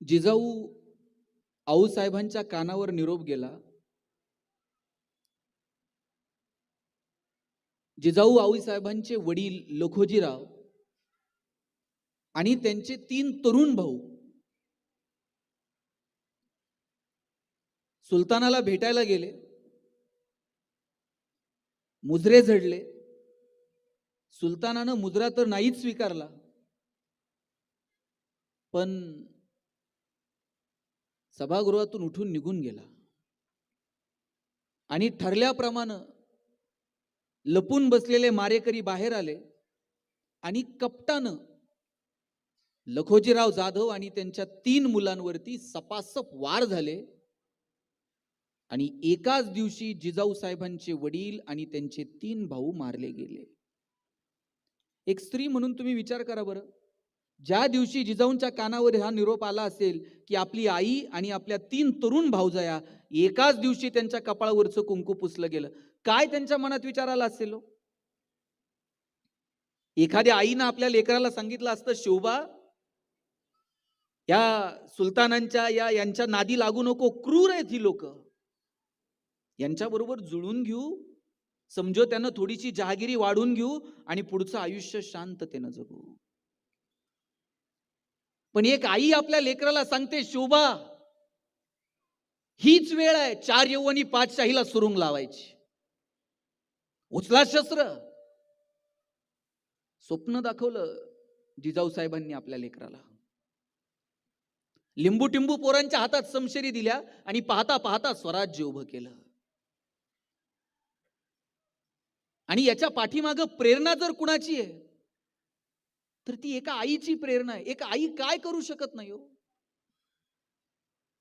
जिजाऊ आऊसाहेबांच्या कानावर निरोप गेला. जिजाऊ आऊसाहेबांचे वडील लखोजीराव आणि त्यांचे 3 तरुण भाऊ सुलतानाला भेटायला गेले. मुजरे झडले. सुलतानानं मुजरा तर नाहीच स्वीकारला, पण सभागृहातून उठून निघून गेला. आणि ठरल्याप्रमाणे लपून बसलेले मारेकरी बाहेर आले आणि कपटानं लखोजीराव जाधव आणि त्यांच्या 3 मुलांवरती सपासप वार झाले. आणि एकाच दिवशी जिजाऊ साहेबांचे वडील आणि त्यांचे 3 भाऊ मारले गेले. एक स्त्री म्हणून तुम्ही विचार करा बरं, ज्या दिवशी जिजाऊंच्या कानावर हा निरोप आला असेल की आपली आई आणि आपल्या 3 तरुण भाऊजया एकाच दिवशी त्यांच्या कपाळावरचं कुंकू पुसलं गेलं, काय त्यांच्या मनात विचार आला असेल? एखाद्या आईनं आपल्या लेकराला सांगितलं असतं, शिवबा या सुलतानांच्या यांच्या नादी लागू नको, क्रूर आहेत ही लोक, यांच्याबरोबर जुळून घेऊ, समझोत्यानं थोडीशी जहागिरी वाढून घेऊ आणि पुढचं आयुष्य शांततेनं जगू. पण एक आई आपल्या लेकराला सांगते, शोभा हीच वेळ आहे 4 यौवनी 5 शाहीला सुरुंग लावायची, उचला शस्त्र. स्वप्न दाखवलं जिजाऊ साहेबांनी आपल्या लेकराला. लिंबू टिंबू पोरांच्या हातात समशेरी दिल्या आणि पाहता पाहता स्वराज्य उभं केलं. आणि याच्या पाठीमागं प्रेरणा जर कुणाची आहे तर ती एका आईची प्रेरणा आहे. एक आई काय करू शकत नाही हो?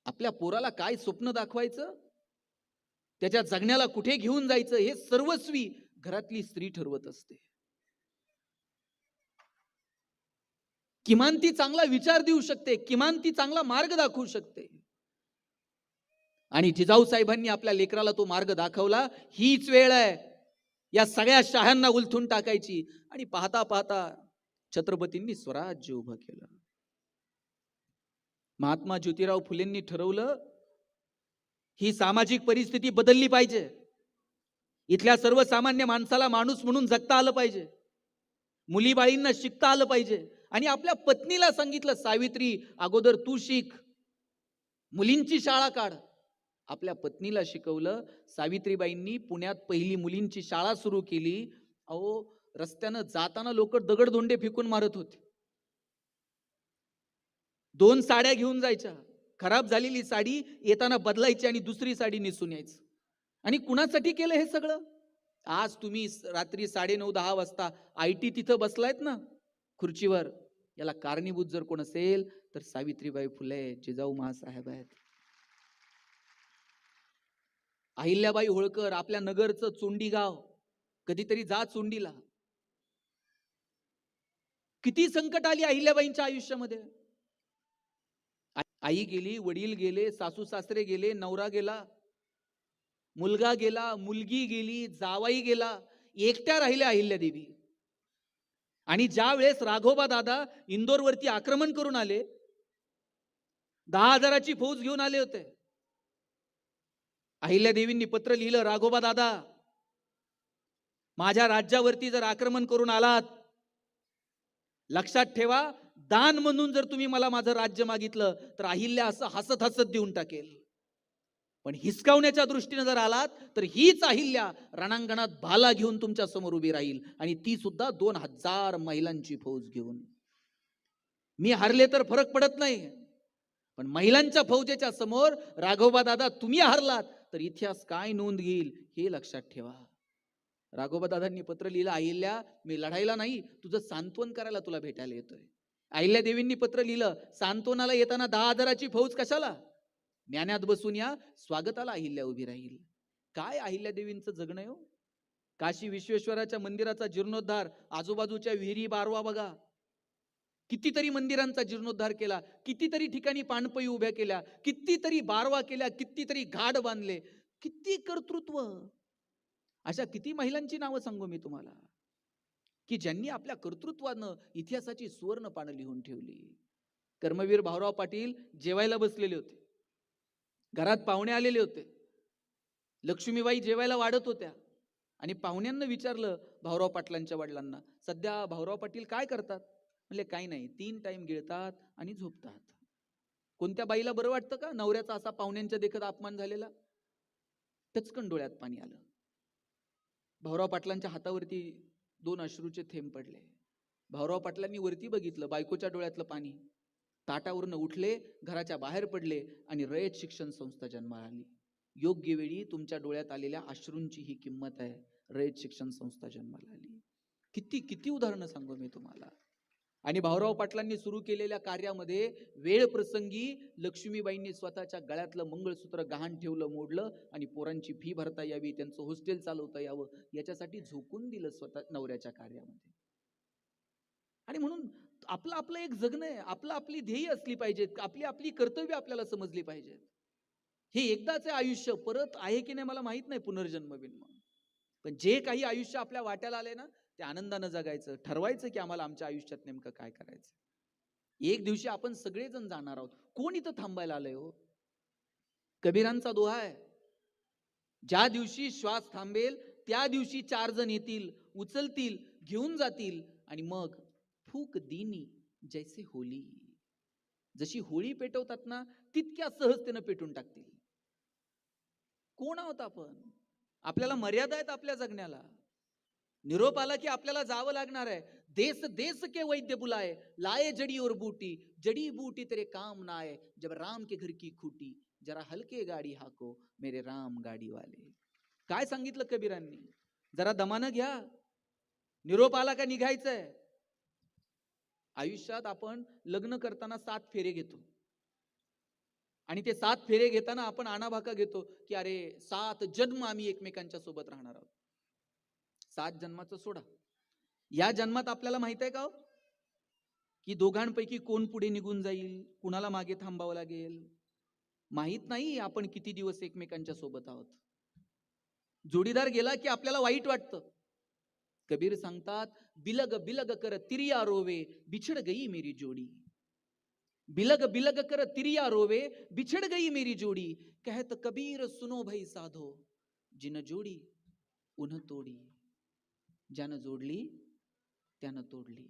आपल्या पोराला काय स्वप्न दाखवायचं, त्याच्या जगण्याला कुठे घेऊन जायचं, हे सर्वस्वी घरातली स्त्री ठरवत असते. किमान ती चांगला विचार देऊ शकते, किमान ती चांगला मार्ग दाखवू शकते. आणि जिजाऊ साहेबांनी आपल्या लेकराला तो मार्ग दाखवला. हीच वेळ आहे या सगळ्या शाह्यांना उलथून टाकायची. आणि पाहता पाहता छत्रपतींनी स्वराज्य उभं केलं. महात्मा ज्योतिराव फुलेंनी ठरवलं, ही सामाजिक परिस्थिती बदलली पाहिजे. इथल्या सर्वसामान्य माणसाला माणूस म्हणून जगता आलं पाहिजे, मुलीबाळींना शिकता आलं पाहिजे. आणि आपल्या पत्नीला सांगितलं, सावित्री अगोदर तू शिक, मुलींची शाळा काढ. आपल्या पत्नीला शिकवलं. सावित्रीबाईंनी पुण्यात पहिली मुलींची शाळा सुरू केली. अहो, रस्त्यानं जाताना लोक दगडधोंडे फेकून मारत होते. 2 साड्या घेऊन जायच्या, खराब झालेली साडी येताना बदलायची आणि दुसरी साडी नेसून यायचं. आणि कुणासाठी केलं हे सगळं? आज तुम्ही रात्री 9:30-10 वाजता IT तिथं बसलायत ना खुर्चीवर, याला कारणीभूत जर कोण असेल तर सावित्रीबाई फुले, जिजाऊ महासाहेब आहेत. अहिल्याबाई होळकर, आपल्या नगरचं चोंडी गाव, कधीतरी जा चोंडीला. किती संकट आली अहिल्याबाईंच्या आयुष्यामध्ये. आई गेली, वडील गेले, सासू सासरे गेले, नवरा गेला, मुलगा गेला, मुलगी गेली, जावाई गेला, एकट्या राहिल्या अहिल्यादेवी. आणि ज्या वेळेस राघोबा दादा इंदोरवरती आक्रमण करून आले, 10,000ची फौज घेऊन आले होते, अहिल्यादेवींनी पत्र लिहिलं, राघोबा दादा माझ्या राज्यावरती जर आक्रमण करून आलात, लक्षात ठेवा, दान म्हणून जर तुम्ही मला माझं राज्य मागितलं तर अहिल्या असं हसत हसत देऊन टाकेल. पण हिसकावण्याच्या दृष्टीने जर आलात तर हीच अहिल्या रणांगणात भाला घेऊन तुमच्या समोर उभी राहील, आणि ती सुद्धा 2,000 महिलांची फौज घेऊन. मी हरले तर फरक पडत नाही, पण महिलांच्या फौजेच्या समोर राघोबा दादा तुम्ही हरलात तर इतिहास काय नोंद घेईल हे लक्षात ठेवा. राघोबा दादांनी पत्र लिहिलं, अहिल्या मी लढायला नाही, तुझं सांत्वन करायला तुला भेटायला येतोय. अहिल्या देवींनी पत्र लिहिलं, सांत्वनाला येताना 10,000ची फौज कशाला, ज्ञानात बसून या, स्वागताला अहिल्या उभी राहील. काय अहिल्या देवींचं जगणं आहे हो. काशी विश्वेश्वराच्या मंदिराचा जीर्णोद्धार, आजूबाजूच्या विहिरी बारवा बघा, कितीतरी मंदिरांचा जीर्णोद्धार केला, कितीतरी ठिकाणी पाणपई उभ्या केल्या, कितीतरी बारवा केल्या, कितीतरी घाट बांधले, किती कर्तृत्व. अशा किती महिलांची नावं सांगू मी तुम्हाला की ज्यांनी आपल्या कर्तृत्वानं इतिहासाची सुवर्ण पानं लिहून ठेवली. कर्मवीर भाऊराव पाटील जेवायला बसलेले होते, घरात पाहुणे आलेले होते, लक्ष्मीबाई जेवायला वाढत होत्या आणि पाहुण्यांना विचारलं भाऊराव पाटलांच्या वडिलांना, सध्या भाऊराव पाटील काय करतात? म्हणले काही नाही, 3 टाइम गिळतात आणि झोपतात. कोणत्या बाईला बरं वाटतं का नवऱ्याचा असा पाहुण्यांच्या देखत अपमान झालेला? टचकन डोळ्यात पाणी आलं. भाऊराव पाटलांच्या हातावरती 2 अश्रूचे थेंब पडले. भाऊराव पाटलांनी वरती बघितलं, बायकोच्या डोळ्यातलं पाणी. ताटावरून उठले, घराच्या बाहेर पडले आणि रयत शिक्षण संस्था जन्माला आली. योग्य वेळी तुमच्या डोळ्यात आलेल्या अश्रूंची ही किंमत आहे. रयत शिक्षण संस्था जन्माला आली. किती किती उदाहरणं सांगू मी तुम्हाला. आणि भाऊराव पाटलांनी सुरू केलेल्या कार्यामध्ये वेळ प्रसंगी लक्ष्मीबाईंनी स्वतःच्या गळ्यातलं मंगळसूत्र गहाण ठेवलं, मोडलं आणि पोरांची फी भरता यावी, त्यांचं हॉस्टेल चालवता यावं याच्यासाठी झोकून दिलं स्वतः नवऱ्याच्या कार्यामध्ये. आणि म्हणून आपलं आपलं एक जगणं आहे, आपली ध्येय असली पाहिजेत, आपली कर्तव्य आपल्याला समजली पाहिजेत. हे एकदाच आहे आयुष्य, परत आहे की नाही मला माहित नाही पुनर्जन्म बिन्म. पण जे काही आयुष्य आपल्या वाट्याला आले ना, ते आनंदानं जगायचं, ठरवायचं की आम्हाला आमच्या आयुष्यात नेमकं काय करायचं. एक दिवशी आपण सगळेजण जाणार आहोत. कोण इथं थांबायला आलंय हो? कबीरांचा दोहा आहे, ज्या दिवशी श्वास थांबेल त्या दिवशी 4 जण येतील, उचलतील, घेऊन जातील आणि मग फूक दिनी जैसे होली. जशी होळी पेटवतात ना, तितक्या सहजतेनं पेटून टाकतील. कोण आहोत आपण? आपल्याला मर्यादा आहेत आपल्या जगण्याला. निरोप आला की आपल्याला जावं लागणार आहे. देश देश के वैद्य बुलाए, लाए जड़ी और बूटी, जड़ी बूटी तेरे काम ना आए, जब राम के घर की खूटी, जरा हलके गाडी हाको मेरे राम गाडी वाले. काय सांगितलं कबीरांनी? जरा दमानं घ्या, निरोप आला का निघायचंय. आयुष्यात आपण लग्न करताना 7 फेरे घेतो आणि ते 7 फेरे घेताना आपण आणाभाका घेतो की अरे 7 जन्म आम्ही एकमेकांच्या सोबत राहणार आहोत. 7 जन्माचं सोडा, या जन्मात आपल्याला माहित आहे का हो की दोघांपैकी कोण पुढे निघून जाईल, कुणाला मागे थांबावं लागेल? माहित नाही आपण किती दिवस एकमेकांच्या सोबत आहोत. जोडीदार गेला की आपल्याला वाईट वाटतं. कबीर सांगतात, बिलग बिलग कर तिरिया रोवे, बिछड़ गई मेरी जोड़ी. बिलग बिलग कर तिरिया रोवे, बिछड़ गई मेरी जोड़ी. कहत कबीर सुनो भाई साधो, जिन जोडी उन्ह तोडी. ज्यानं जोडली त्यानं तोडली.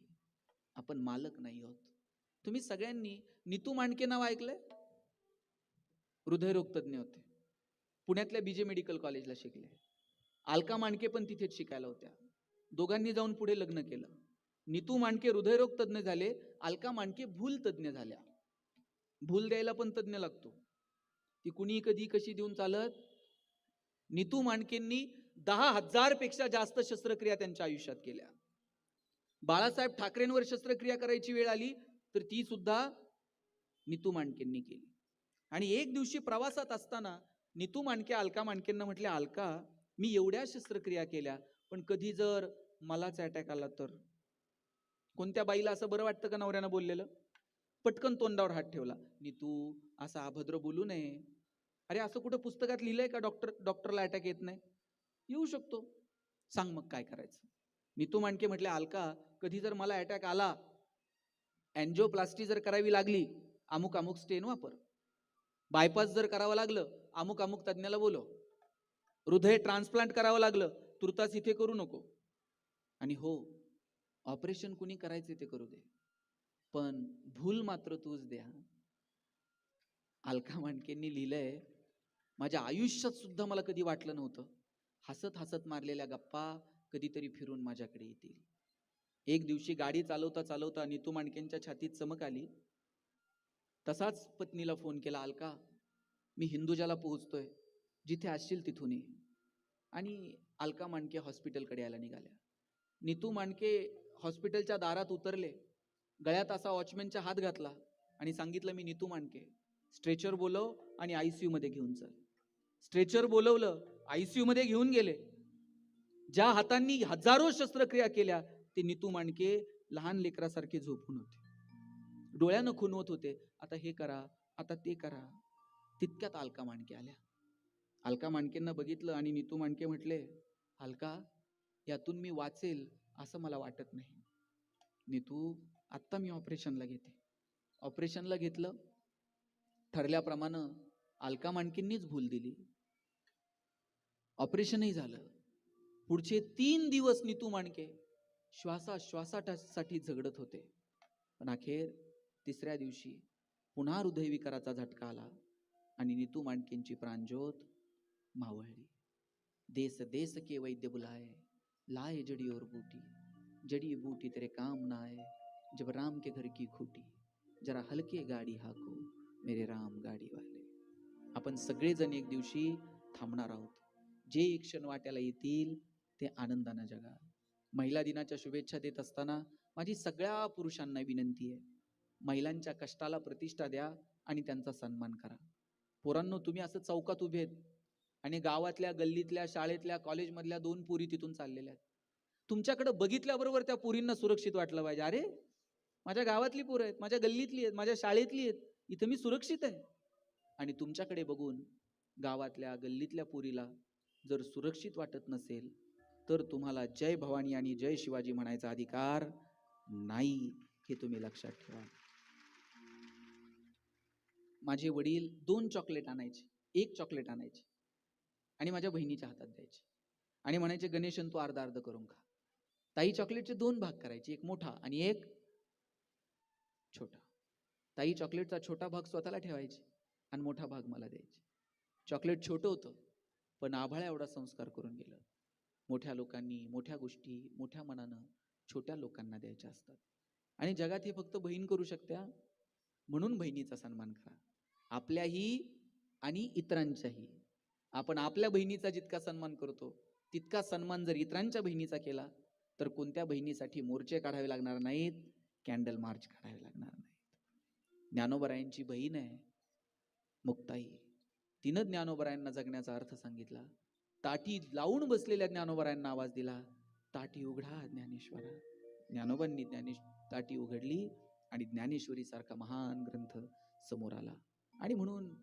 आपण मालक नाही आहोत. तुम्ही सगळ्यांनी नीतू मांडके नाव ऐकलंय? हृदयरोग तज्ञ होते, पुण्यातल्या बीजे मेडिकल कॉलेजला शिकले. अलका मांडके पण तिथेच शिकायला होत्या. दोघांनी जाऊन पुढे लग्न केलं. नीतू मांडके हृदयरोग तज्ञ झाले, अलका मांडके भूल तज्ञ झाल्या. भूल द्यायला पण तज्ञ लागतो, ती कुणी कधी कशी देऊन चालत. नीतू मांडकेंनी 10,000 पेक्षा जास्त शस्त्रक्रिया त्यांच्या आयुष्यात केल्या. बाळासाहेब ठाकरेंवर शस्त्रक्रिया करायची वेळ आली तर ती सुद्धा नीतू मांडकेंनी केली. आणि एक दिवशी प्रवासात असताना नीतू मांडके अलका मांडकेंना म्हटले, अलका मी एवढ्या शस्त्रक्रिया केल्या पण कधी जर मलाच अटॅक आला तर? कोणत्या बाईला असं बरं वाटतं का नवऱ्यानं बोललेलं? पटकन तोंडावर हात ठेवला. नीतू असं अभद्र बोलू नये. अरे असं कुठं पुस्तकात लिहिलंय का डॉक्टरला अटॅक येत नाही? येऊ शकतो. सांग मग काय करायचं? नीतू मांडके म्हटले, अलका कधी जर मला अटॅक आला, अँजिओप्लास्टी जर करावी लागली, अमुक अमुक स्टेन वापर. बायपास जर करावं लागलं, अमुक अमुक तज्ञाला बोलव. हृदय ट्रान्सप्लांट करावं लागलं, तुर्तास इथे करू नको. आणि हो, ऑपरेशन कुणी करायचे ते करू दे, पण भूल मात्र तूच द्या. अलका मांडकेंनी लिहिलंय, माझ्या आयुष्यात सुद्धा मला कधी वाटलं नव्हतं हसत हसत मारलेल्या गप्पा कधीतरी फिरून माझ्याकडे येतील. एक दिवशी गाडी चालवता चालवता नीतू मांडकेंच्या छातीत चमक आली. तसाच पत्नीला फोन केला, अलका मी हिंदुजाला पोहोचतोय, जिथे असशील तिथून ये. आणि अलका मांडके हॉस्पिटलकडे यायला निघाल्या. नीतू मांडके हॉस्पिटलच्या दारात उतरले, गळ्यात असा वॉचमॅनचा हात घातला आणि सांगितलं, मी नीतू मांडके, स्ट्रेचर बोलव आणि आयसीयू मध्ये घेऊन चल. स्ट्रेचर बोलवलं, आयसीयू मध्ये घेऊन गेले. ज्या हातांनी हजारो शस्त्रक्रिया केल्या ते नीतू मांडके लहान लेकरासारखे झोपून होते, डोळ्यानं खुणवत होते, आता हे करा, आता ते करा. तितक्यात अलका मांडके आल्या. अलका मांडकेंना बघितलं आणि नीतू मांडके म्हटले, अलका यातून मी वाचेल असं मला वाटत नाही. नीतू आत्ता मी ऑपरेशनला घेते. ऑपरेशनला घेतलं, ठरल्याप्रमाणे अलका मांडकींनीच भूल दिली, ऑपरेशनही झालं. पुढचे 3 दिवस नीतू मांडके श्वासासाठी झगडत होते. पण अखेर 3ऱ्या दिवशी पुन्हा हृदयविकाराचा झटका आला आणि नीतू मांडकेंची प्राणज्योत मावळली. देस देस के वैद्य बुलाए, लाए जड़ी और बूटी, जड़ी बूटी तेरे काम ना आए, जब राम के घर की खूटी, जरा हलके गाडी हाको मेरे राम गाडी वाले. आपण सगळेजण एक दिवशी थांबणार आहोत. जे क्षण वाट्याला येतील ते आनंदाने जगा. महिला दिनाच्या शुभेच्छा देत असताना माझी सगळ्या पुरुषांना विनंती आहे, महिलांच्या कष्टाला प्रतिष्ठा द्या आणि त्यांचा सन्मान करा. पोरांनो, तुम्ही असं चौकात उभे आहेत आणि गावातल्या, गल्लीतल्या, शाळेतल्या, कॉलेजमधल्या 2 पोरी तिथून चाललेल्या आहेत. तुमच्याकडे बघितल्याबरोबर त्या पोरींना सुरक्षित वाटलं पाहिजे. अरे, माझ्या गावातली पोरं आहेत, माझ्या गल्लीतली आहेत, माझ्या शाळेतली आहेत, इथं मी सुरक्षित आहे. आणि तुमच्याकडे बघून गावातल्या, गल्लीतल्या पोरीला जर सुरक्षित वाटत नसेल तर तुम्हाला जय भवानी आणि जय शिवाजी म्हणायचा अधिकार नाही, हे तुम्ही लक्षात ठेवा. माझे वडील 2 चॉकलेट आणायचे, 1 चॉकलेट आणायचे आणि माझ्या बहिणीच्या हातात द्यायचे आणि म्हणायचे, गणेशन तू अर्धा अर्ध करून खा. ताई चॉकलेटचे 2 भाग करायचे, एक मोठा आणि एक छोटा. ताई चॉकलेटचा छोटा भाग स्वतःला ठेवायचे आणि मोठा भाग मला द्यायचे. चॉकलेट छोटं होतं पण आभाळ्या एवढा संस्कार करून गेलं. मोठ्या लोकांनी मोठ्या गोष्टी मोठ्या मनानं छोट्या लोकांना द्यायच्या असतात आणि जगात हे फक्त बहीण करू शकते. म्हणून बहिणीचा सन्मान करा, आपल्याही आणि इतरांच्याही. आपण आपल्या बहिणीचा जितका सन्मान करतो तितका सन्मान जर इतरांच्या बहिणीचा केला तर कोणत्या बहिणीसाठी मोर्चे काढावे लागणार नाहीत, कॅन्डल मार्च काढावे लागणार नाहीत. ज्ञानोबरायांची बहीण आहे मुक्ताई, तिनं ज्ञानोबरायांना जगण्याचा अर्थ सांगितला. ताटी लावून बसलेल्या ज्ञानोबरायांना आवाज दिला, ताटी उघडा ज्ञानेश्वरा. ज्ञानोबांनी ताटी उघडली आणि ज्ञानेश्वरी सारखा महान ग्रंथ समोर आला. आणि म्हणून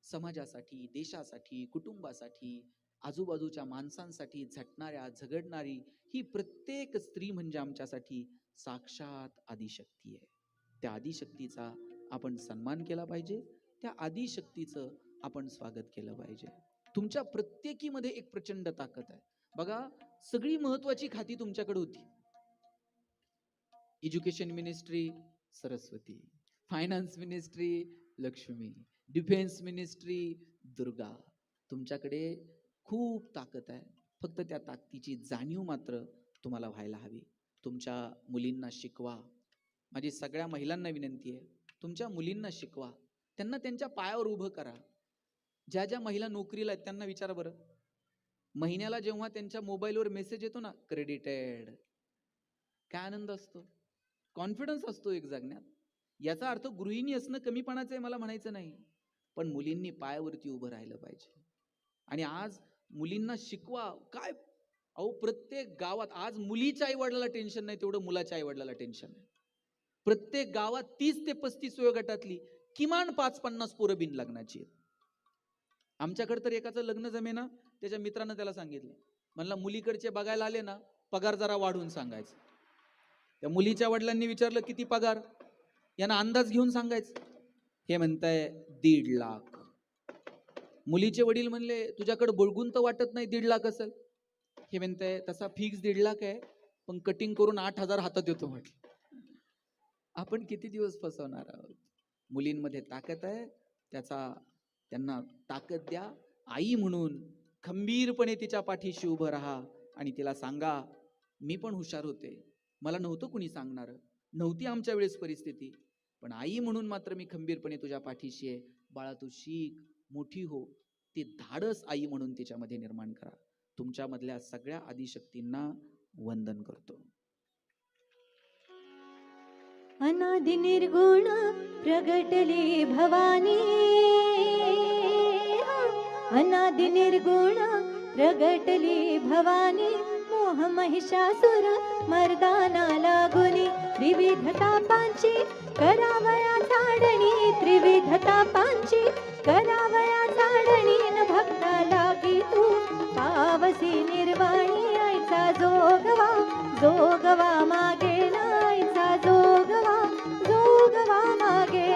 समाजासाठी, देशासाठी, कुटुंबासाठी, आजूबाजूच्या माणसांसाठी झटणाऱ्या, झगडणारी ही प्रत्येक स्त्री म्हणजे आमच्यासाठी साक्षात आदिशक्ती आहे. त्या आदिशक्तीचा आपण सन्मान केला पाहिजे, त्या आदिशक्तीचं आपण स्वागत केलं पाहिजे. तुमच्या प्रत्येकीमध्ये एक प्रचंड ताकद आहे. बघा, सगळी महत्वाची खाती तुमच्याकडे होती. Education ministry Saraswati, finance ministry Lakshmi, defence ministry Durga. तुमच्याकडे खूप ताकद आहे, फक्त त्या ताकदीची जाणीव मात्र तुम्हाला व्हायला हवी. तुमच्या मुलींना शिकवा. माझी सगळ्या महिलांना विनंती आहे, तुमच्या मुलींना शिकवा, त्यांना त्यांच्या पायावर उभं करा. ज्या ज्या महिला नोकरीला आहेत त्यांना विचारा बरं, महिन्याला जेव्हा त्यांच्या मोबाईलवर मेसेज येतो ना, क्रेडिटेड, काय आनंद असतो, कॉन्फिडन्स असतो एक जगण्यात. याचा अर्थ गृहिणी असणं कमीपणाचं आहे मला म्हणायचं नाही, पण मुलींनी पायावरती उभं राहिलं पाहिजे. आणि आज मुलींना शिकवा. काय अहो, प्रत्येक गावात आज मुलीच्या आई वडिलाला टेन्शन नाही तेवढं मुलाच्या आई वडिलाला टेन्शन आहे. प्रत्येक गावात 30 ते 35 वयोगटातली किमान 5-50 पोरं बिन लग्नाची आहेत. आमच्याकडे तर एकाचं लग्न जमेना, त्याच्या मित्रानं त्याला सांगितलं, म्हणला मुलीकडचे बघायला आले ना, पगार जरा वाढवून सांगायचं. त्या मुलीच्या वडिलांनी विचारलं किती पगार, यांना अंदाज घेऊन सांगायचं. हे म्हणताय 1.5 लाख. मुलीचे वडील म्हणले तुझ्याकडे बळगून तर वाटत नाही 1.5 लाख असेल. हे म्हणताय तसा फिक्स 1.5 लाख आहे, पण कटिंग करून 8,000 हातात येतो म्हटलं. आपण किती दिवस फसवणार आहोत. मुलींमध्ये ताकद आहे, त्यांना ताकद द्या. आई म्हणून खंबीरपणे तिच्या पाठीशी उभं राहा आणि तिला सांगा, मी पण हुशार होते, मला नव्हतं कुणी सांगणार, नव्हती आमच्या वेळेस परिस्थिती, पण आई म्हणून मात्र मी खंबीरपणे तुझ्या पाठीशी आहे. बाळा तू शिक, मोठी हो. ते धाडस आई म्हणून तिच्यामध्ये निर्माण करा. तुमच्यामधल्या सगळ्या आदिशक्तींना वंदन करतो. अनादि निर्गुण प्रगटली भवानी, अनादि निर्गुण प्रगटली भवानी. मोह महिषासुर मर्दाना लागुनी, त्रिविध तापांची करावया झाडणी, त्रिविध तापांची करावया झाडणी. न भक्ता लागी तू पावसी निर्वाणी, आईचा जोगवा जोगवा मागे, आईचा जोगवा जोगवा मागे.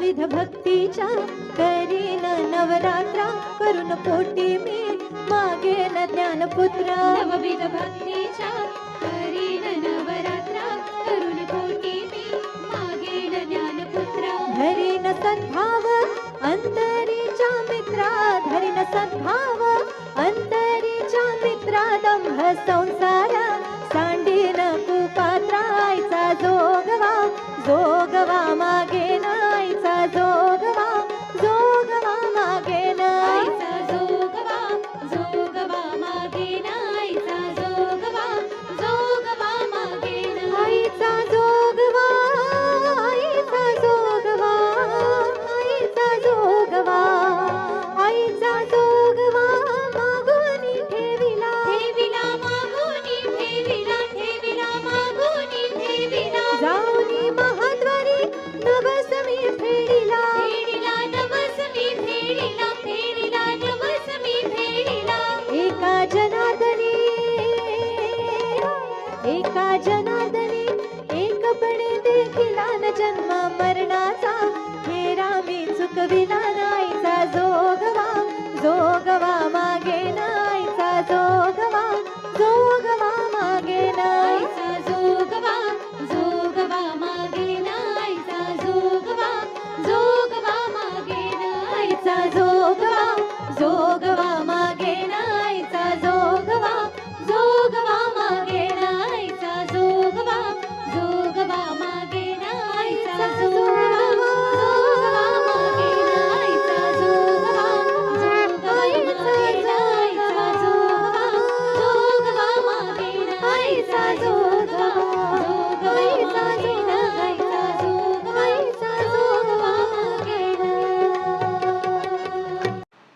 नवविध भक्तीच्या करीन नवरात्रा करून पोटी मी मागेन ज्ञानपुत्र नवविध भक्तीच्या करीन नवरात्रा करून पोटी मी मागेन ज्ञानपुत्र धरीन सद्भाव अंतरीच्या मित्रा धरीन सद्भाव अंतरीच्या मित्रा दंभ संसार सांडीन कुपात्रायचा जोगवा जोगवा मागेन आईचा जोगवा जोगवा मागेन आईचा जोगवा जोगवा मागेन आईचा जोगवा जोगवा मागेन आईचा जोगवा आईचा जोगवा आईचा जोगवा आईचा जोगवा मागुनी ठेविला ठेविला मागुनी ठेविला ठेविला मागुनी ठेविला जाऊनी महाद्वारी नवस मी फेडिला फेडिला नवस मी फेडिला फेडिला नवस मी फेडिला एका जनार्दनी एकपणे देखिला न जन्म मरणाचा हेरा मी चुकविला नाहीचा जोगवा जोगवा मागेन आईचा जोगवा जोगवा मागेन आईचा जोगवा जोगवा मागेन आईचा जोगवा जोगवा मागेन आईचा जोगवा जोगवा मागेन आईचा जोगवा जोगवा मागेन आईचा जोगवा जोगवा मागेन आईचा जोगवा जोगवा मागेन आईचा जोगवा जोगवा मागेन आईचा जोगवा जोगवा मागेन आईचा जोगवा जोगवा मागेन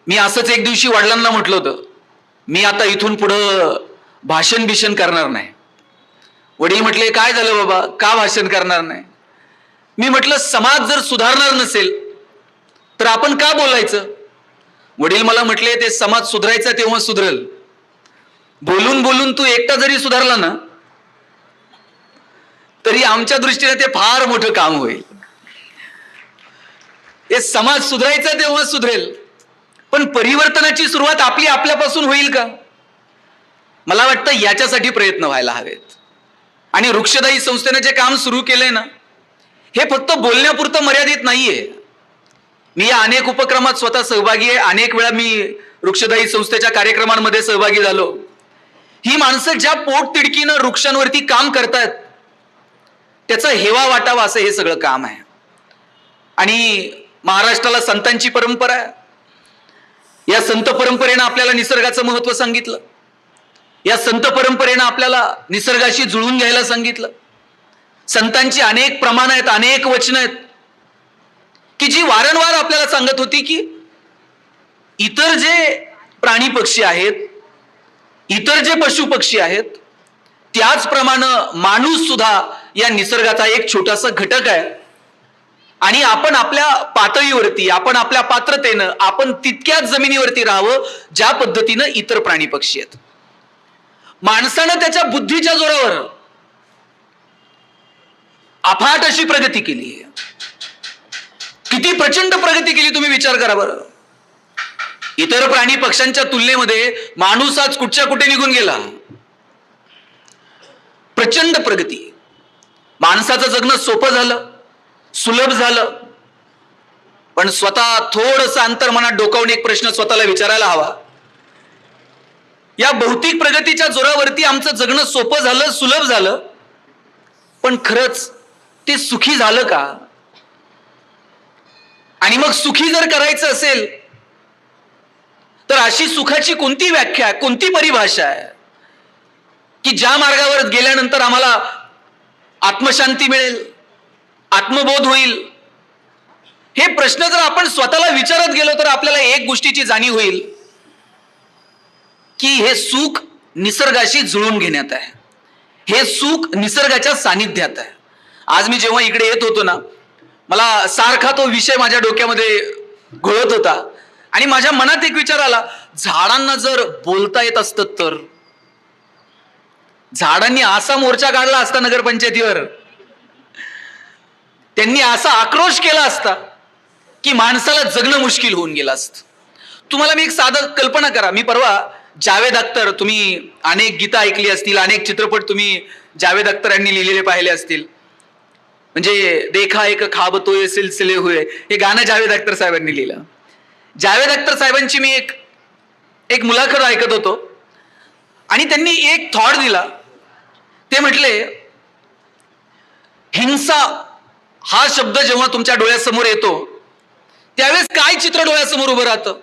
मी असंच एक दिवशी वडिलांना म्हटलं होतं, मी आता इथून पुढं भाषण बिषण करणार नाही. वडील म्हटले, काय झालं बाबा, का भाषण करणार नाही? मी म्हटलं, समाज जर सुधारणार नसेल तर आपण का बोलायचं? वडील मला म्हटले, ते समाज सुधारायचा तेव्हा सुधरेल. बोलून बोलून तू एकटा जरी सुधारला ना तरी आमच्या दृष्टीने ते फार मोठं काम होईल. हे समाज सुधारायचा तेव्हा सुधरेल, पण परिवर्तनाची सुरुवात आपली आपल्यापासून होईल का? मला वाटतं याच्यासाठी प्रयत्न व्हायला हवेत. आणि वृक्षदायी संस्थेने जे काम सुरू केलंय ना, हे फक्त बोलण्यापुरतं मर्यादित नाहीये. मी या अनेक उपक्रमात स्वतः सहभागी आहे. अनेक वेळा मी वृक्षदायी संस्थेच्या कार्यक्रमांमध्ये सहभागी झालो. ही माणसं ज्या पोट तिडकीनं वृक्षांवरती काम करतायत त्याचा हेवा वाटावा असं हे सगळं काम आहे. आणि महाराष्ट्राला संतांची परंपरा आहे. या संत परंपरेनं आपल्याला निसर्गाचं महत्व सांगितलं. या संत परंपरेनं आपल्याला निसर्गाशी जुळून घ्यायला सांगितलं. संतांची अनेक प्रमाण आहेत, अनेक वचनं आहेत की जी वारंवार आपल्याला सांगत होती की इतर जे प्राणी पक्षी आहेत, इतर जे पशु पक्षी आहेत, त्याचप्रमाणे माणूस सुद्धा या निसर्गाचा एक छोटासा घटक आहे. आणि आपण आपल्या पातळीवरती, आपण आपल्या पात्रतेनं आपण तितक्याच जमिनीवरती राहावं ज्या पद्धतीनं इतर प्राणी पक्षी आहेत. माणसानं त्याच्या बुद्धीच्या जोरावर अफाट अशी प्रगती केली आहे. किती प्रचंड प्रगती केली तुम्ही विचार करा बरं. इतर प्राणी पक्ष्यांच्या तुलनेमध्ये माणूस आज कुठच्या कुठे निघून गेला. प्रचंड प्रगती. माणसाचं जगणं सोपं झालं, सुलभ झालं. पण स्वतः थोडंसं अंतर्मनात डोकावून एक प्रश्न स्वतःला विचारायला हवा. या भौतिक प्रगतीच्या जोरावरती आमचं जगणं सोपं झालं, सुलभ झालं, पण खरंच ते सुखी झालं का? आणि मग सुखी जर करायचं असेल तर अशी सुखाची कोणती व्याख्या, कोणती परिभाषा आहे की ज्या मार्गावर गेल्यानंतर आम्हाला आत्मशांती मिळेल, आत्मबोध होईल? हे प्रश्न जर आपण स्वतःला विचारत गेलो तर आपल्याला एक गोष्टीची जाणीव होईल की हे सुख निसर्गाशी जुळून घेण्यात आहे. हे सुख निसर्गाच्या सानिध्यात आहे. आज मी जेव्हा इकडे येत होतो ना, मला सारखा तो विषय माझ्या डोक्यामध्ये घोळत होता आणि माझ्या मनात एक विचार आला, झाडांना जर बोलता येत असतं तर? झाडांनी असा मोर्चा काढला असता नगरपंचायतीवर, त्यांनी असा आक्रोश केला असता की माणसाला जगणं मुश्किल होऊन गेलं असतं. तुम्हाला मी एक साधं कल्पना करा. मी परवा जावेद अख्तर, तुम्ही अनेक गीतं ऐकली असतील, अनेक चित्रपट तुम्ही जावेद अख्तर यांनी लिहिलेले पाहिले असतील. म्हणजे देखा एक ख्वाब तो ये सिलसिले हुए, हे गाणं जावेद अख्तर साहेबांनी लिहिलं. जावेद अख्तर साहेबांची मी एक मुलाखत ऐकत होतो आणि त्यांनी एक थॉट दिला. ते म्हटले, हिंसा हा शब्द जेव्हा तुमच्या डोळ्यासमोर येतो त्यावेळेस काय चित्र डोळ्यासमोर उभं राहतं?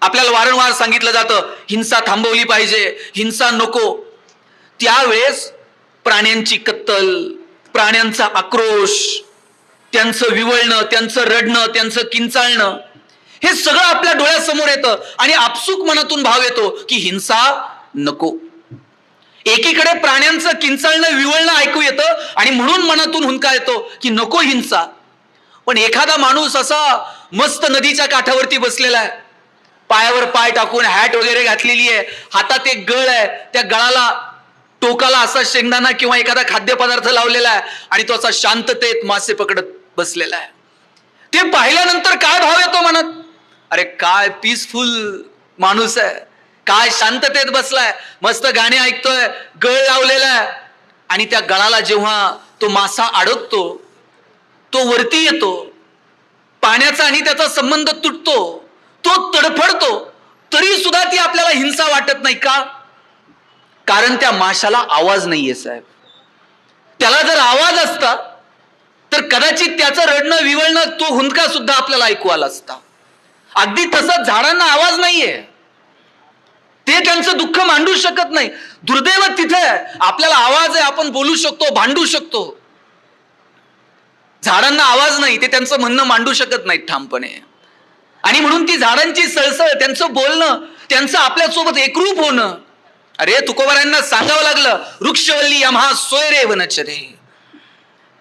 आपल्याला वारंवार सांगितलं जातं हिंसा थांबवली पाहिजे, हिंसा नको. त्यावेळेस प्राण्यांची कत्तल, प्राण्यांचा आक्रोश, त्यांचं विवळणं, त्यांचं रडणं, त्यांचं किंचाळणं, हे सगळं आपल्या डोळ्यासमोर येतं आणि आपसूक मनातून भाव येतो की हिंसा नको. एकीकडे प्राण्यांचं किंचाळणं, विवळणं ऐकू येतं आणि म्हणून मनातून हुंदका येतो की नको हिंसा. पण एखादा माणूस असा मस्त नदीच्या काठावरती बसलेला आहे, पायावर पाय टाकून हॅट वगैरे घातलेली आहे, हातात एक गळ आहे, त्या गळाला टोकाला असा शेंगदाणा किंवा एखादा खाद्यपदार्थ लावलेला आहे आणि तो असा शांततेत मासे पकडत बसलेला आहे. ते पाहिल्यानंतर काय भाव येतो मनात? अरे काय पीसफुल माणूस आहे, काय शांततेत बसलाय, मस्त गाणे ऐकतोय, गळ लावलेला आहे. आणि त्या गळाला जेव्हा तो मासा अडकतो, तो वरती येतो, पाण्याचा आणि त्याचा संबंध तुटतो, तो तडफडतो, तरी सुद्धा ती आपल्याला हिंसा वाटत नाही. का? कारण त्या माशाला आवाज नाहीये साहेब. त्याला जर आवाज असता तर कदाचित त्याचं रडणं, विवळणं, तो हुंदका सुद्धा आपल्याला ऐकू आला असता. अगदी तसं झाडांना आवाज नाहीये, ते त्यांचं दुःख मांडू शकत नाही. दुर्दैव तिथे आपल्याला आवाज आहे, आपण बोलू शकतो, भांडू शकतो. झाडांना आवाज नाही, ते त्यांचं म्हणणं मांडू शकत नाहीत ठामपणे. आणि म्हणून ती झाडांची सळसळ, त्यांचं बोलणं, त्यांचं आपल्यासोबत एकरूप होणं, अरे तुकोबारायांना सांगावं लागलं, वृक्षवल्ली आम्हा सोयरे वनचरे.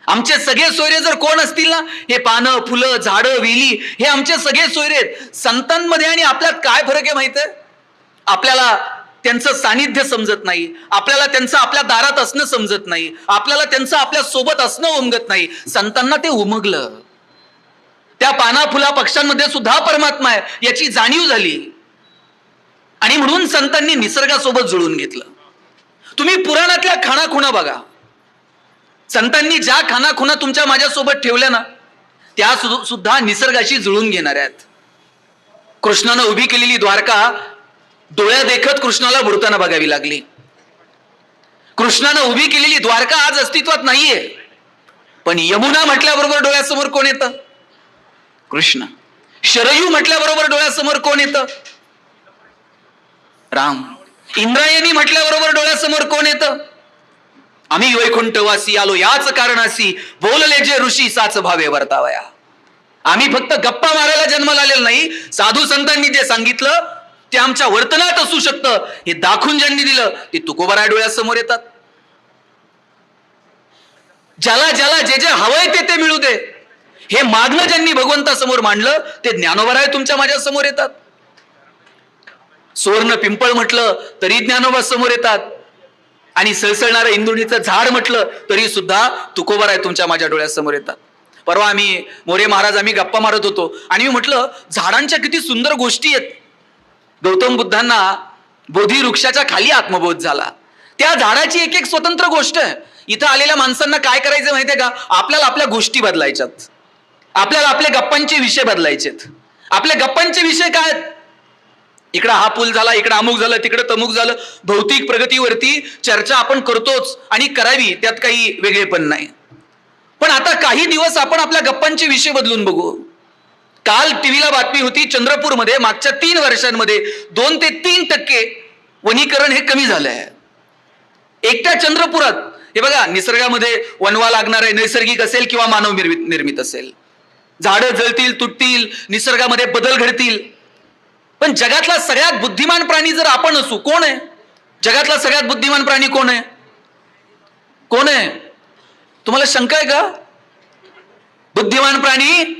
आमचे सगळे सोयरे जर कोण असतील ना, हे पानं, फुलं, झाडं, वेली, हे आमचे सगळे सोयरे आहेत. संतांमध्ये आणि आपल्यात काय फरक आहे माहित आहे? आपल्याला त्यांचं सानिध्य समजत नाही, आपल्याला त्यांचं आपल्या दारात असणं समजत नाही, आपल्याला त्यांचं आपल्या सोबत असणं उमगत नाही. संतांना ते उमगलं. त्या पाना, फुला, पक्ष्यांमध्ये सुद्धा परमात्मा आहे याची जाणीव झाली आणि म्हणून संतांनी निसर्गासोबत जुळून घेतलं. तुम्ही पुराणातल्या खाणाखुणा बघा. संतांनी ज्या खाणाखुणा तुमच्या माझ्यासोबत ठेवल्या ना, त्या सुद्धा निसर्गाशी जुळून घेणाऱ्या आहेत. कृष्णानं उभी केलेली द्वारका डोळ्या देखत कृष्णाला बुडताना बघावी लागली. कृष्णानं उभी केलेली द्वारका आज अस्तित्वात नाहीये, पण यमुना म्हटल्याबरोबर डोळ्यासमोर कोण येतं? कृष्ण. शरयू म्हटल्याबरोबर डोळ्यासमोर कोण येतं? राम. इंद्रायणी म्हटल्याबरोबर डोळ्यासमोर कोण येतं? आम्ही वैकुंठवासी आलो याच कारणासी, बोलले जे ऋषी साच भावे वर्तावया. आम्ही फक्त गप्पा मारायला जन्माला आलेलो नाही, साधू संतांनी जे सांगितलं ते आमच्या वर्तनात असू शकतं हे दाखवून ज्यांनी दिलं ते तुकोबाराय डोळ्यासमोर येतात. ज्याला ज्याला जे जे हवंय ते मिळू दे, हे मागणं ज्यांनी भगवंतासमोर मांडलं ते ज्ञानोबाराय तुमच्या माझ्या समोर येतात. सुवर्ण पिंपळ म्हटलं तरी ज्ञानोबा समोर येतात आणि सळसळणारं इंदुणीचं झाड म्हटलं तरी सुद्धा तुकोबाराय तुमच्या माझ्या डोळ्यासमोर येतात. परवा आम्ही मोरे महाराज आम्ही गप्पा मारत होतो आणि मी म्हटलं झाडांच्या किती सुंदर गोष्टी आहेत. गौतम बुद्धांना बोधी वृक्षाच्या खाली आत्मबोध झाला. त्या झाडाची एक एक स्वतंत्र गोष्ट आहे. इथं आलेल्या माणसांना काय करायचं माहितीये का? आपल्याला आपल्या गोष्टी बदलायच्यात, आपल्याला आपल्या गप्पांचे विषय बदलायचेत. आपल्या गप्पांचे विषय काय? इकडं हा पूल झाला, इकडं अमुक झालं, तिकडं तमुक झालं. भौतिक प्रगतीवरती चर्चा आपण करतोच आणि करावी, त्यात काही वेगळेपण नाही. पण आता काही दिवस आपण आपल्या गप्पांचे विषय बदलून बघू. काल टीव्हीला बातमी होती, चंद्रपूरमध्ये मागच्या 3 वर्षांमध्ये 2 ते 3% वनीकरण हे कमी झालं आहे. एकट्या चंद्रपुरात. हे बघा, निसर्गामध्ये वनवा लागणार आहे, नैसर्गिक असेल किंवा मानव निर्मित असेल. झाडं जळतील, तुटतील, निसर्गामध्ये बदल घडतील. पण जगातला सगळ्यात बुद्धिमान प्राणी जर आपण असू, कोण आहे जगातला सगळ्यात बुद्धिमान प्राणी? कोण आहे? कोण आहे? तुम्हाला शंका आहे का? बुद्धिमान प्राणी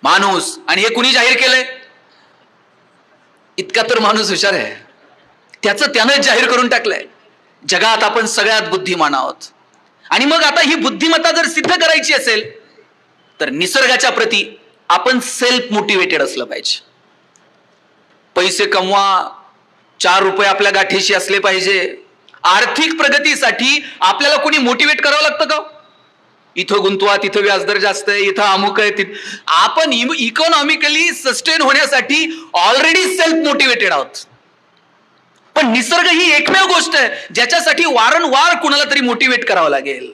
माणूस. आणि हे कुणी जाहीर केलंय? इतका तर माणूस हुशार आहे, त्याचं त्यानंच जाहीर करून टाकलंय. जगात आपण सगळ्यात बुद्धिमान आहोत. आणि मग आता ही बुद्धिमत्ता जर सिद्ध करायची असेल तर निसर्गाच्या प्रती आपण सेल्फ मोटिवेटेड असलं पाहिजे. पैसे कमवा, 4 रुपये आपल्या गाठीशी असले पाहिजे. आर्थिक प्रगतीसाठी आपल्याला कोणी मोटिवेट करावं लागतं का? इथं गुंतवा, तिथं व्याजदर जास्त आहे, इथं अमुक आहे. आपण इकॉनॉमिकली सस्टेन होण्यासाठी ऑलरेडी सेल्फ मोटिवेटेड आहोत. पण निसर्ग ही एकमेव गोष्ट आहे ज्याच्यासाठी वारंवार कुणाला तरी मोटिवेट करावं लागेल.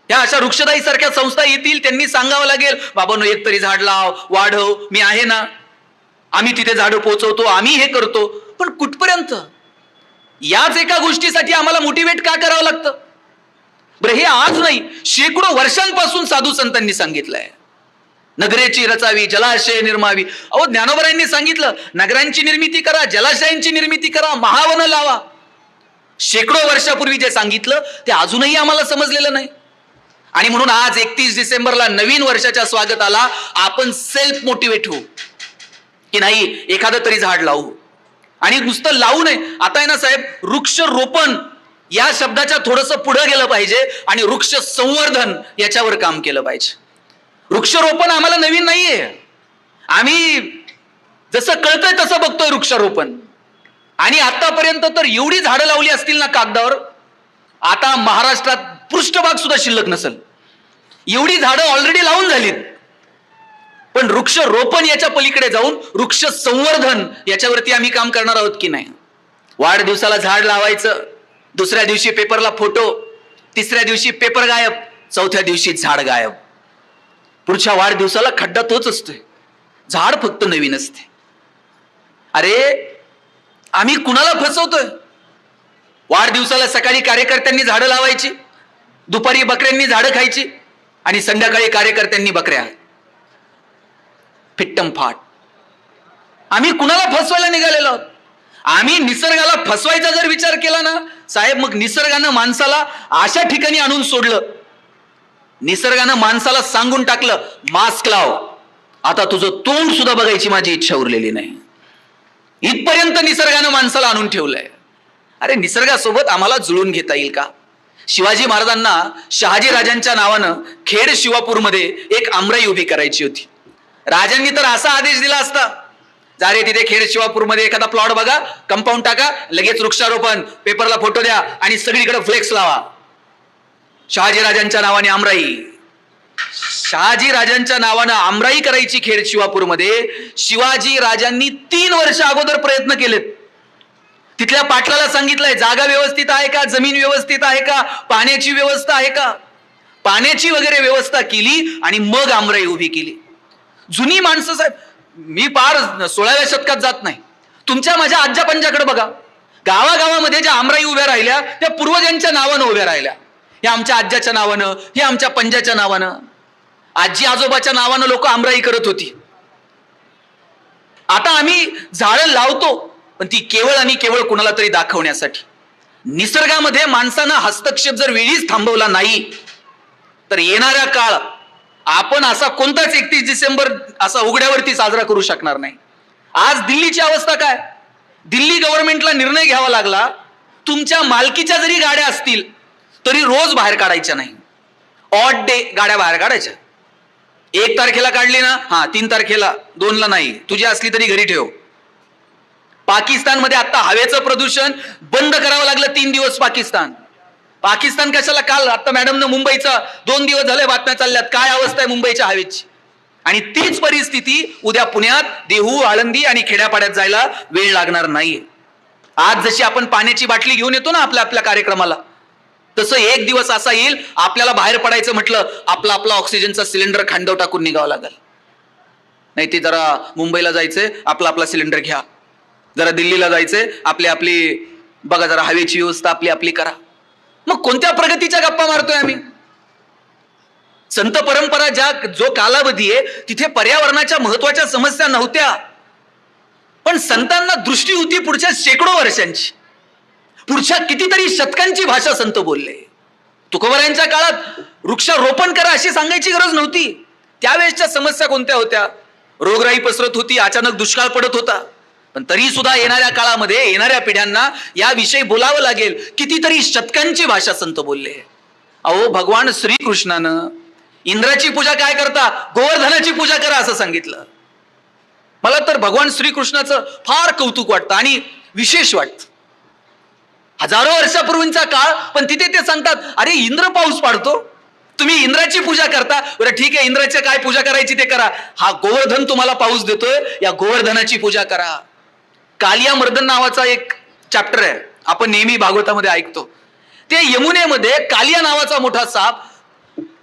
या अशा वृक्षदाई सारख्या संस्था येतील, त्यांनी सांगावं लागेल, बाबांनो एक तरी झाड लाव, वाढव, मी आहे ना, आम्ही तिथे झाडं पोहोचवतो, आम्ही हे करतो. पण कुठपर्यंत? याच एका गोष्टीसाठी आम्हाला मोटिवेट का करावं लागतं? बरं, हे आज नाही, शेकडो वर्षांपासून साधू संतांनी सांगितलंय, नगरेची रचावी, जलाशय निर्मावी. अहो, ज्ञानोबरायांनी सांगितलं, नगरांची निर्मिती करा, जलाशयांची निर्मिती करा, महावन लावा. शेकडो वर्षापूर्वी जे सांगितलं ते अजूनही आम्हाला समजलेलं नाही. आणि म्हणून आज 31 डिसेंबरला नवीन वर्षाच्या स्वागताला आपण सेल्फ मोटिवेट होऊ की नाही, एखादं तरी झाड लावू. आणि नुसतं लावू नये, आता आहे ना साहेब, वृक्षरोपण या शब्दाच्या थोडंसं पुढे गेलं पाहिजे आणि वृक्ष संवर्धन याच्यावर काम केलं पाहिजे. वृक्षरोपण आम्हाला नवीन नाहीये, आम्ही जसं कळतंय तसं बघतोय वृक्षारोपण. आणि आतापर्यंत तर एवढी झाडं लावली असतील ना कागदावर, आता महाराष्ट्रात पृष्ठभाग सुद्धा शिल्लक नसेल, एवढी झाडं ऑलरेडी लावून झालीत. पण वृक्षरोपण याच्या पलीकडे जाऊन वृक्ष संवर्धन याच्यावरती आम्ही काम करणार आहोत की नाही? वाढदिवसाला झाड लावायचं, दुसऱ्या दिवशी पेपरला फोटो, तिसऱ्या दिवशी पेपर गायब, चौथ्या दिवशी झाड गायब. पुढच्या वाढदिवसाला खड्डा तोच असतोय, झाड फक्त नवीन असते. अरे, आम्ही कुणाला फसवतोय? वाढदिवसाला सकाळी कार्यकर्त्यांनी झाडं लावायची, दुपारी बकऱ्यांनी झाडं खायची आणि संध्याकाळी कार्यकर्त्यांनी बकऱ्या. फिट्टम फाट. आम्ही कुणाला फसवायला निघालेलो आहोत? आम्ही निसर्गाला फसवायचा जर विचार केला ना साहेब, मग निसर्गानं माणसाला अशा ठिकाणी आणून सोडलं, निसर्गानं माणसाला सांगून टाकलं, मास्क लाव, आता तुझं तोंड सुद्धा बघायची माझी इच्छा उरलेली नाही. इथपर्यंत निसर्गानं माणसाला आणून ठेवलंय. अरे, निसर्गासोबत आम्हाला जुळून घेता येईल का? शिवाजी महाराजांना शहाजी राजांच्या नावानं खेड शिवापूरमध्ये एक आमराई उभी करायची होती. राजांनी तर असा आदेश दिला असता, जा रे तिथे खेड शिवापूरमध्ये एखादा प्लॉट बघा, कंपाऊंड टाका, लगेच वृक्षारोपण, पेपरला फोटो द्या आणि सगळीकडे फ्लेक्स लावा. शहाजी राजांच्या नावाने आमराई, शहाजी राजांच्या नावानं आमराई करायची खेड शिवापूरमध्ये. शिवाजी राजांनी 3 वर्ष अगोदर प्रयत्न केलेत. तिथल्या पाटलाला सांगितलंय, जागा व्यवस्थित आहे का, जमीन व्यवस्थित आहे का, पाण्याची व्यवस्था आहे का, पाण्याची वगैरे व्यवस्था केली आणि मग आमराई उभी केली. जुनी माणसं साहेब, मी पार 16व्या शतकात जात नाही, तुमच्या माझ्या आज्या पंजाकडे बघा, गावागावामध्ये ज्या आमराई उभ्या राहिल्या त्या पूर्वजांच्या नावानं उभ्या राहिल्या. हे आमच्या आज्याच्या नावानं, हे आमच्या पंजाच्या नावानं, आजी आजोबाच्या नावानं लोक आमराई करत होती. आता आम्ही झाडं लावतो, पण ती केवळ आणि केवळ कुणाला तरी दाखवण्यासाठी. निसर्गामध्ये माणसानं हस्तक्षेप जर वेळीच थांबवला नाही तर येणारा काळ आपण असा कोणताच 31 डिसेंबर असा उघड्यावरती साजरा करू शकणार नाही. आज दिल्लीची अवस्था काय? दिल्ली गव्हर्नमेंटला निर्णय घ्यावा लागला, तुमच्या मालकीच्या जरी गाड्या असतील तरी रोज बाहेर काढायच्या नाही, ऑड डे गाड्या बाहेर काढायच्या. 1 तारखेला काढली ना, 3 तारखेला, 2ला नाही, तुझी असली तरी घरी ठेव. पाकिस्तानमध्ये आता हवेचं प्रदूषण बंद करावं लागलं 3 दिवस. पाकिस्तान कशाला? काल आता मॅडमनं मुंबईचा 2 दिवस झाले बातम्या चालल्यात, काय अवस्था आहे मुंबईच्या हवेची. आणि तीच परिस्थिती उद्या पुण्यात, देहू, आळंदी आणि खेड्यापाड्यात जायला वेळ लागणार नाहीये. आज जशी आपण पाण्याची बाटली घेऊन येतो ना आपल्या कार्यक्रमाला, तसं एक दिवस असा येईल आपल्याला बाहेर पडायचं म्हटलं, आपला ऑक्सिजनचा सिलेंडर खांद्यावर टाकून निघावं लागेल. नाही ते जरा मुंबईला जायचंय, आपला सिलेंडर घ्या, जरा दिल्लीला जायचंय, आपली बघा, जरा हवेची व्यवस्था आपली करा. मग कोणत्या प्रगतीच्या गप्पा मारतोय आम्ही? संत परंपरा जो कालावधी आहे तिथे पर्यावरणाच्या महत्वाच्या समस्या नव्हत्या, पण संतांना दृष्टी होती पुढच्या शेकडो वर्षांची, पुढच्या कितीतरी शतकांची भाषा संत बोलले. तुकोबारायांच्या काळात वृक्षारोपण करा अशी सांगायची गरज नव्हती. त्यावेळेसच्या समस्या कोणत्या होत्या? रोगराई पसरत होती, अचानक दुष्काळ पडत होता. पण तरी सुद्धा येणाऱ्या काळामध्ये येणाऱ्या पिढ्यांना याविषयी बोलावं लागेल. कितीतरी शतकांची भाषा संत बोलले. अहो, भगवान श्रीकृष्णानं इंद्राची पूजा काय करता, गोवर्धनाची पूजा करा असं सांगितलं. मला तर भगवान श्रीकृष्णाचं फार कौतुक वाटतं आणि विशेष वाटतं. हजारो वर्षापूर्वींचा काळ, पण तिथे ते सांगतात अरे इंद्र पाऊस पाडतो, तुम्ही इंद्राची पूजा करता, बरं ठीक आहे इंद्राची काय पूजा करायची ते करा, हा गोवर्धन तुम्हाला पाऊस देतोय, या गोवर्धनाची पूजा करा. कालिया मर्दन नावाचा एक चॅप्टर आहे, आपण नेहमी भागवतामध्ये ऐकतो. ते यमुनेमध्ये कालिया नावाचा मोठा साप,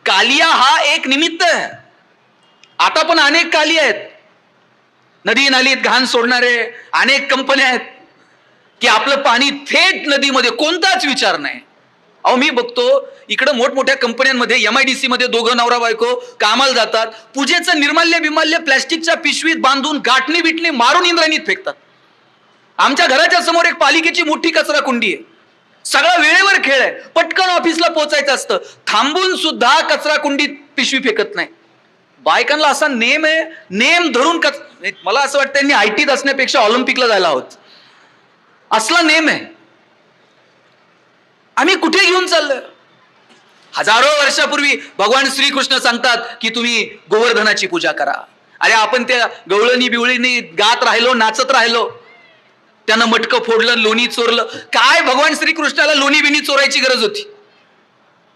कालिया हा एक निमित्त आहे. आता पण अनेक कालिया आहेत, नदी नालीत घाण सोडणारे अनेक कंपन्या आहेत की आपलं पाणी थेट नदीमध्ये, कोणताच विचार नाही. अहो मी बघतो इकडं मोठमोठ्या कंपन्यांमध्ये MIDC मध्ये दोघं नवरा बायको कामाला जातात, पूजेचं निर्माल्य बिमाल्य प्लॅस्टिकच्या पिशवीत बांधून गाठणी बिटणी मारून इंद्रायणीत फेकतात. आमच्या घराच्या समोर एक पालिकेची मोठी कचरा कुंडी आहे, सगळा वेळेवर खेळ आहे, पटकन ऑफिसला पोहोचायचं असतं, थांबून सुद्धा कचरा कुंडीत पिशवी फेकत नाही. बायकांना असा नेम आहे, नेम धरून मला असं वाटतं त्यांनी IT असण्यापेक्षा ऑलिम्पिकला जायला हवं, असला नेम आहे. आम्ही कुठे घेऊन चाललोय? हजारो वर्षापूर्वी भगवान श्रीकृष्ण सांगतात की तुम्ही गोवर्धनाची पूजा करा. अरे आपण त्या गवळणी बिवळीनी गात राहिलो, नाचत राहिलो, त्यानं मटकं फोडलं, लोणी चोरलं. काय भगवान श्रीकृष्णाला लोणी बिणी चोरायची गरज होती?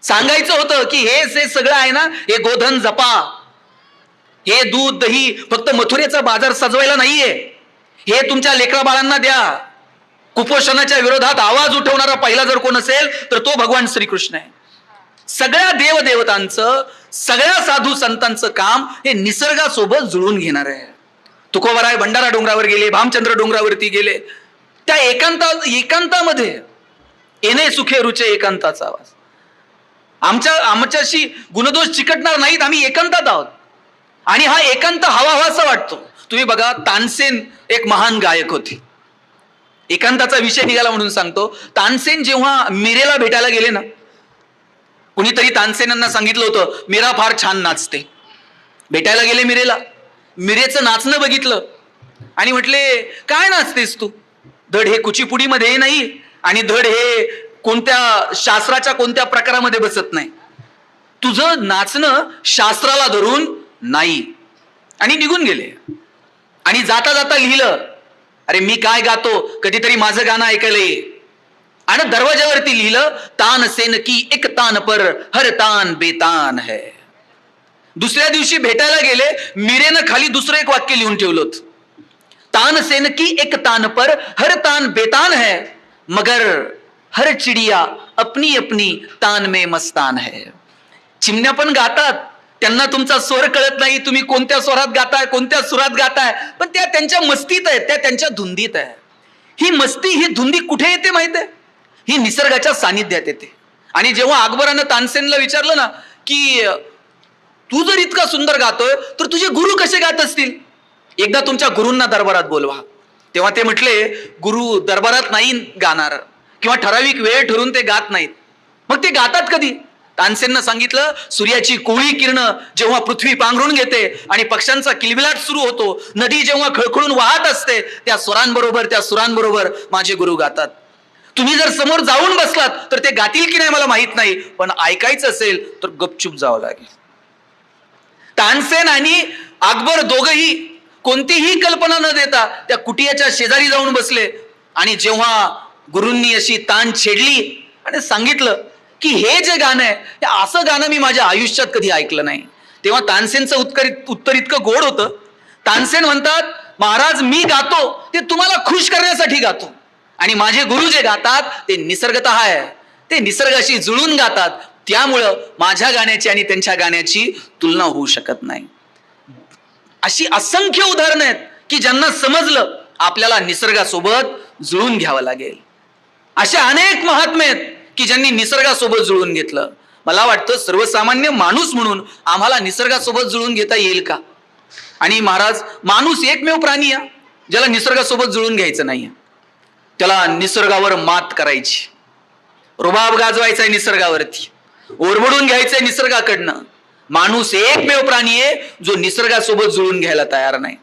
सांगायचं होतं की हे सगळं आहे ना, हे गोधन जपा, हे दूध दही फक्त मथुरेचा बाजार सजवायला नाहीये, हे तुमच्या लेकरा बाळांना द्या. कुपोषणाच्या विरोधात आवाज उठवणारा पहिला जर कोण असेल तर तो भगवान श्रीकृष्ण आहे. सगळ्या देवदेवतांचं, सगळ्या साधू संतांचं काम हे निसर्गासोबत जुळून घेणार आहे. तुकोबराय भंडारा डोंगरावर गेले, भामचंद्र डोंगरावरती गेले, त्या एकांतामध्ये येणे सुखे रुचे एकांताचा आवाज. आमच्याशी गुणदोष चिकटणार नाहीत, आम्ही एकांतात आहोत आणि हा एकांत हवाहवासा वाटतो. तुम्ही बघा, तानसेन एक महान गायक होते. एकांताचा विषय निघाला म्हणून सांगतो. तानसेन जेव्हा मीरेला भेटायला गेले ना, कुणीतरी तानसेनांना सांगितलं होतं मीरा फार छान नाचते. भेटायला गेले मीरेला, मीरेचं नाचणं बघितलं आणि म्हटले काय नाचतेस तू? धड हे कुचीपुडीमध्ये नाही आणि धड हे कोणत्या शास्त्राच्या कोणत्या प्रकारामध्ये बसत नाही, तुझं नाचणं शास्त्राला धरून नाही. आणि निघून गेले. आणि जाता जाता लिहिलं, अरे मी काय गातो, कधीतरी माझं गाणं ऐकायला ये. आणि दरवाजावरती लिहिलं, तान सेन की एक तान पर हर तान बेतान है. दुसऱ्या दिवशी भेटायला गेले, मीरेनं खाली दुसरं एक वाक्य लिहून ठेवलं होतं, तान सेन की एक तान पर हर तान बेतान है, मगर हर चिडिया अपनी अपनी तान में मस्तान है. चिमण्या पण गातात, त्यांना तुमचा स्वर कळत नाही, तुम्ही कोणत्या स्वरात गाताय, कोणत्या सुरात गाताय, पण त्या त्यांच्या मस्तीत आहेत, त्या त्यांच्या धुंदीत आहे. ही मस्ती, ही धुंदी कुठे येते माहित आहे? ही निसर्गाच्या सानिध्यात येते. आणि जेव्हा अकबरानं तानसेनला विचारलं ना की तू जर इतका सुंदर गातोय तर तुझे गुरु कसे गात असतील, एकदा तुमच्या गुरूंना दरबारात बोलवा. तेव्हा ते म्हटले गुरु दरबारात नाही गाणार किंवा ठराविक वेळ ठरवून ते गात नाहीत. मग ते गातात कधी? तानसेननं सांगितलं, सूर्याची कोवळी किरणं जेव्हा पृथ्वी पांघरून घेते आणि पक्ष्यांचा किलबिलाट सुरू होतो, नदी जेव्हा खळखळून वाहत असते, त्या स्वरांबरोबर, त्या सुरांबरोबर माझे गुरु गातात. तुम्ही जर समोर जाऊन बसलात तर ते गातील की नाही मला माहित नाही, पण ऐकायचं असेल तर गपचूप जावं लागेल. तानसेन आणि अकबर दोघही कोणतीही कल्पना न देता त्या कुटियाच्या शेजारी जाऊन बसले. आणि जेव्हा गुरूंनी अशी तान छेडली आणि सांगितलं की हे जे गाणं आहे, हे असं गाणं मी माझ्या आयुष्यात कधी ऐकलं नाही, तेव्हा तानसेनचं उत्तर इतकं गोड होतं. तानसेन म्हणतात, महाराज मी गातो ते तुम्हाला खुश करण्यासाठी गातो, आणि माझे गुरु जे गातात ते निसर्गतः आहे, ते निसर्गाशी जुळून गातात, त्यामुळं माझ्या गाण्याची आणि त्यांच्या गाण्याची तुलना होऊ शकत नाही. अशी असंख्य उदाहरणं आहेत की ज्यांना समजलं आपल्याला निसर्गासोबत जुळून घ्यावं लागेल. अशा अनेक महात्मे आहेत की ज्यांनी निसर्गासोबत जुळून घेतलं. मला वाटतं सर्वसामान्य माणूस म्हणून आम्हाला निसर्गासोबत जुळून घेता येईल का? आणि महाराज, माणूस एकमेव प्राणी आहे ज्याला निसर्गासोबत जुळून घ्यायचं नाहीये. त्याला निसर्गावर मात करायची, रुबाब गाजवायचा आहे निसर्गावरती, ओरबडून घ्यायचंय निसर्गाकडनं. माणूस एकमेव प्राणी आहे जो निसर्गासोबत जुळून घ्यायला तयार नाही.